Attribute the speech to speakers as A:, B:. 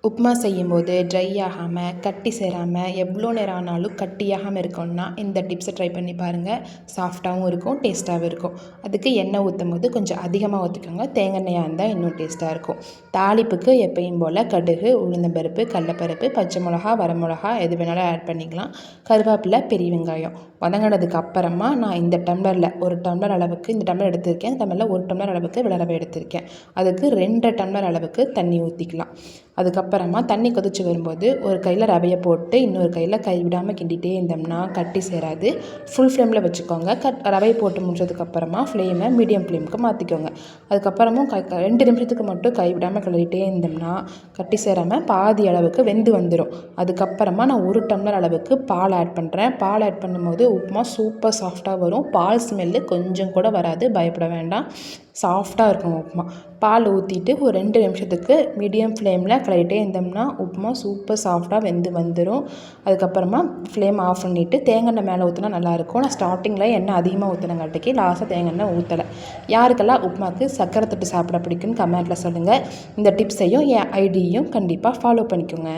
A: உப்புமா செய்யும்போது ட்ரை ஆகாமல் கட்டி சேராமல் எவ்வளோ நேரம் ஆனாலும் கட்டியாகாமல் இருக்கணும்னா இந்த டிப்ஸை ட்ரை பண்ணி பாருங்கள். சாஃப்டாகவும் இருக்கும், டேஸ்ட்டாகவும் இருக்கும். அதுக்கு எண்ணெய் ஊற்றும் போது கொஞ்சம் அதிகமாக ஊற்றிக்கோங்க. தேங்காய் எண்ணெயாக இருந்தால் இன்னும் டேஸ்ட்டாக இருக்கும். தாளிப்புக்கு எப்பயும் போல் கடுகு, உளுந்தம்பருப்பு, கடலப்பருப்பு, பச்சை மிளகா, வரமிளகா எது வேணாலும் ஆட் பண்ணிக்கலாம். கருவேப்பிலை, பெரிய வெங்காயம் வதங்கினதுக்கு அப்புறமா நான் இந்த டம்ளரில் 1 டம்ளர் அளவுக்கு இந்த டம்ளர் எடுத்திருக்கேன். இந்த டம்ளரில் 1 டம்ளர் அளவுக்கு வெள்ளை எடுத்திருக்கேன். அதுக்கு 2 டம்ளர் அளவுக்கு தண்ணி ஊற்றிக்கலாம். அதுக்கப்புறமா தண்ணி கொதிச்சு வரும்போது ஒரு கையில் ரவையை போட்டு இன்னொரு கையில் கை விடாமல் கிண்டிகிட்டே இருந்தோம்னா கட்டி சேராது. ஃபுல் ஃப்ளேமில் வச்சுக்கோங்க. ரவையை போட்டு முடிச்சதுக்கப்புறமா ஃப்ளேமை மீடியம் ஃப்ளேமுக்கு மாற்றிக்கோங்க. அதுக்கப்புறமும் 2 நிமிஷத்துக்கு மட்டும் கை விடாமல் கிளறிட்டே இருந்தோம்னா கட்டி சேராமல் பாதி அளவுக்கு வெந்து வந்துடும். அதுக்கப்புறமா நான் 1 டம்ளர் அளவுக்கு பால் ஆட் பண்ணுறேன். பால் ஆட் பண்ணும்போது உப்புமா சூப்பர் சாஃப்டாக வரும். பால் ஸ்மெல்லு கொஞ்சம் கூட வராது, பயப்பட வேண்டாம். சாஃப்டாக இருக்கும் உப்புமா. பால் ஊற்றிட்டு ஒரு 2 நிமிஷத்துக்கு மீடியம் ஃப்ளேமில் கிளறிட்டே இருந்தோம்னா உப்புமா சூப்பர் சாஃப்டாக வெந்து வந்துடும். அதுக்கப்புறமா ஃப்ளேம் ஆஃப் பண்ணிவிட்டு தேங்காய் எண்ணெய் மேலே ஊற்றினா நல்லாயிருக்கும். நான் ஸ்டார்டிங்கில் எண்ணெய் அதிகமாக ஊற்றினங்காட்டிக்கு லாஸ்ட்டாக தேங்காய் எண்ணெய் ஊற்றலை. யாருக்கெல்லாம் உப்புமாவுக்கு சக்கரை தொட்டு சாப்பிட பிடிக்குன்னு கமெண்ட்டில் சொல்லுங்கள். இந்த டிப்ஸையும் என் ஐடியையும் கண்டிப்பாக ஃபாலோ பண்ணிக்கோங்க.